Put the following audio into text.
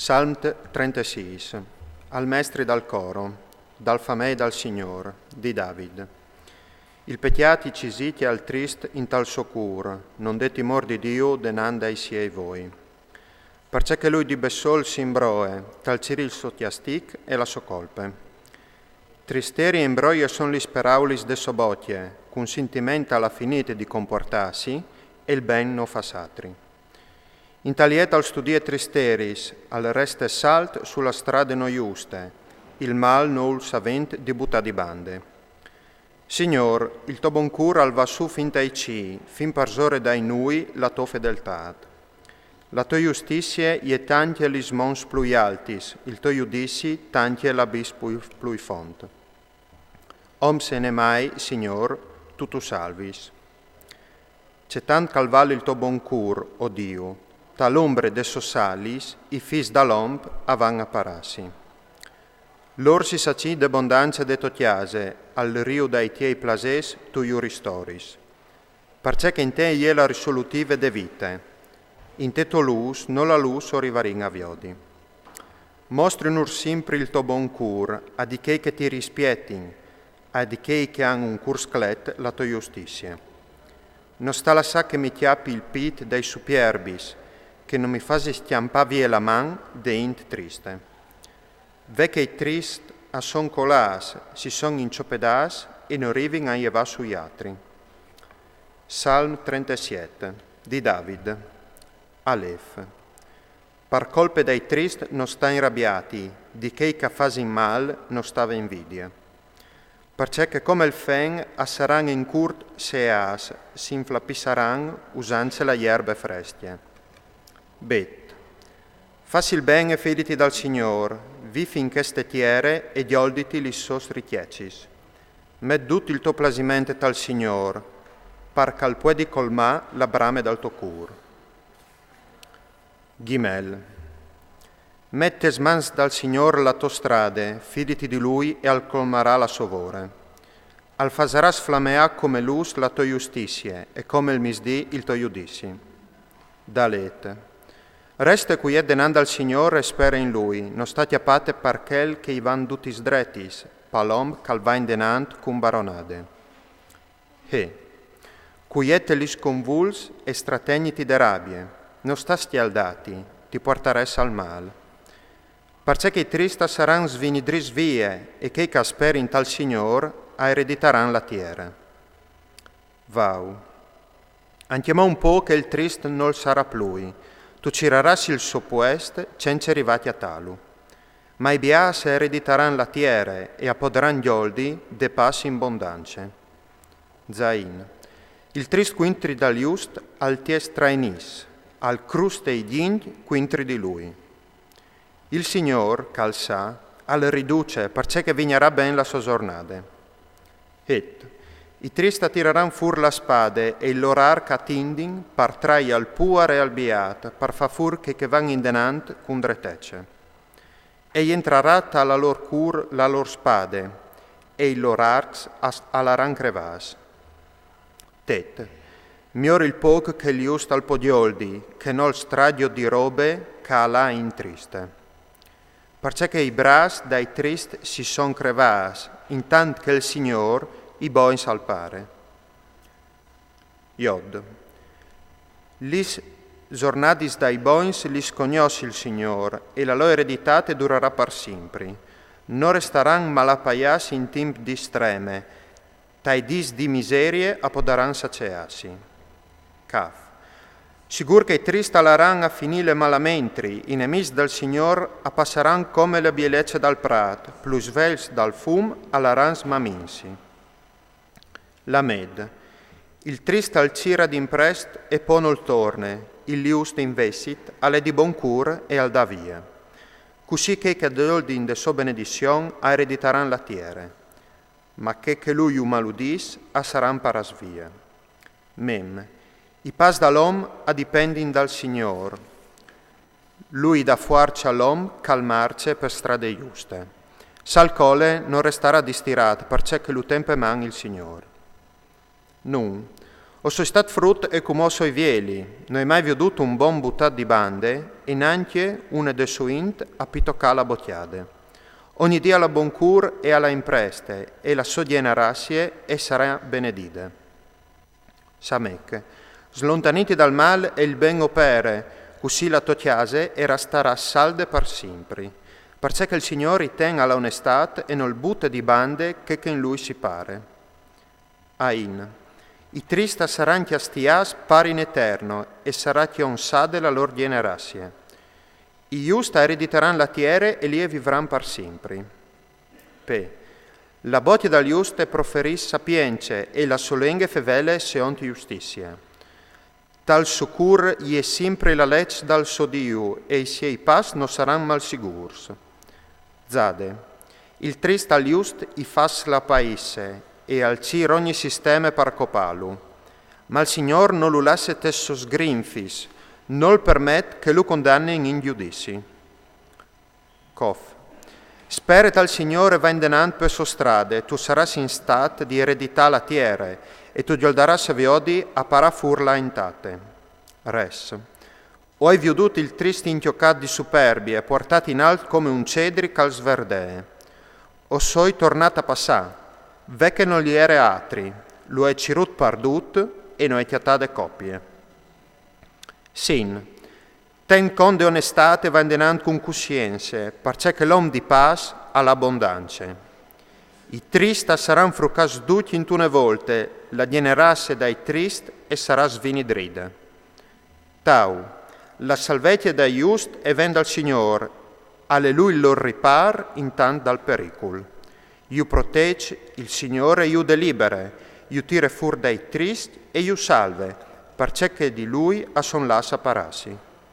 Salm 36. Al mestri dal coro, dal famei dal Signor, di David. Il pecchiati ci siti al trist in tal socur, non de timor di Dio denanda ai siei voi. Perciò che lui di bessol si imbroe, tal ciri il suo tiastic e la so colpe. Tristeri e imbroie son li speraulis de sobotie, con sentimenta alla finite di comportarsi, e il ben no fa satri. In taliet al studie tristeris, al reste salt sulla strade noiuste, il mal nol savent di butta di bande. Signor, il to bon cur al va su fin tai ci, fin parsore dai nui la to fedeltat. La to justizie ie tantie lis mons plui altis, il to judici tantie l'abis plui font. Om se ne mai, Signor, tu salvis. C'è tant calval il to bon cur, o Dio, tal'ombre de sossalis, i fis da l'omp avan a parassi. Lor si saci de bondanza de totiase, al rio dai tiei plases tu iuristoris. Perché che in te ie la risolutive de vite, in te to lus, no la lus o rivarin aviodi. Mostri nur sempre il to bon cur, a di che ti rispietin, a di che han un cur sclet la to giustizia. Non sta la sa che mi chiappi il pit dai superbis, che non mi fasi stiampa vie la man de int triste. Ve che i trist a son colas si son inciopedas e non rivin a ieva sui altri. Salm 37 di David. Alef. Par colpe dei trist non sta inrabbiati, di che fasi mal non stava invidia. Perché che come il fen assaran in curt seas, si inflappissaran usanze la ierbe fresche. Bet. Fassi il ben e fediti dal Signor, vi finché stetiere e diolditi li sos richiacis. Met dut il tuo plasimente tal Signor, par cal puedi colma la brame dal tuo cur. Gimel. Mettes mans dal Signor la tua strade, fiditi di Lui e al colmarà la sovore. Al fasaras flammea come lus la tua giustizia e come il misdì il tuo giudici. Dalet. Reste qui è denanda al Signore e spera in Lui, non stati apate parchel che i van dutis dretis, palom calvain denant cum baronade. Quiete lis convuls e strategniti de rabie, non sta stialdati, ti portares al mal. Perché che i trista saran svinidris vie e che casperi in tal Signor ereditaran la tierra. Vau. Antiamo un po' che il trist non sarà plui, tu ciraras il suo puest, cence arrivati a talu. Ma i bias ereditaran la tiere e apodran gli oldi de passi in bondanze. Zain. Il trist quintri dal just al ties trainis, al cruste i dign quintri di lui. Il Signor, cal sa, al riduce, perché che vignerà ben la sua giornade. I trista tireran fur la spade e il lor arca tindin par trai al puar e al biat, par fa fur che van in denant cum dretece. E entrerà alla lor cur la lor spade, e il lor arcs alaran crevas. Mior il poc che li ust al podioldi, che nol stradio di robe ca là in triste. Perché che i bras dai trist si son crevas, intant che il Signor i boi salpare. Iod. Lis giornadis dai boins lis cognosci il Signor, e la loro ereditate durerà par sempre. Non restaran malapaias in timp di streme, tai dis di miserie apodaran saceassi. Caf. Sigur che i trist alaran a finire malamentri, i nemis del Signor appassaran come le bielecce dal prat, plus vels dal fum alaran smaminsi. Lamed. Il trist al cira d'imprest e ponol torne, il liust investit, alle di bon cur e al da via. Così che doldi in de so benedizion a ereditaran la tiere, ma che lui umaludis a saran paras via. Mem. I pas dall'om a dipendin dal Signor. Lui da fuarci all'om calmarce per strade giuste. Sal cole non restarà distirat, perché che lu tempe man il Signor. Nun, o so stat frut e come so i vieli, non hai mai veduto un bon buttat di bande nanche una de suint a pitocca la bottiade. Ogni dia la bon cur e alla impreste, e la sua generassie e sarà benedide. Samec, slontaniti dal mal e il ben opere, così la totiase e restarà salde per sempre, perché che il Signore tenga la onestà e non butta di bande che in lui si pare. Ain, i trista saranno chiastias pari in eterno e sarà chionsade la loro generassie. I giusta erediteranno la tiere e li vivranno per sempre. P. La botte dal giuste proferis sapienze e la solenghe fevele seonti giustizia. Tal succur gli è sempre la legge dal suo Dio e i suoi pas non saranno mal sigurs. Zade. Il trist al giust i fas la paese e al cir ogni sistema per copalu. Ma il Signor non lo lascia tesso sgrinfis, non permette che lo condanni in giudizi. Cof. Speret al Signore va in denant per sua strade, tu saras in stat di eredità la tiere, e tu gioldaras viodi a para furla intate. Res. O hai veduto il triste inchiocat di superbie, portati in alto come un cedri cal sverdee. O soi tornata passà, ve che non gli era atri, lo è cirut pardut e non è chiatade coppie. Sin, ten conde onestate va in denant con cuscienze, perché che l'om di pas ha l'abbondanza. I trista saran frucas duti in tune volte, la generasse dai trist e sarà svinidride. Tau, la salvezza dai just e venda al Signor, alle lui lo ripar intant dal pericol. Iu protegge il Signore, iu delibere, iu tire fur dai trist e iu salve, perché che di lui a son lassa parassi.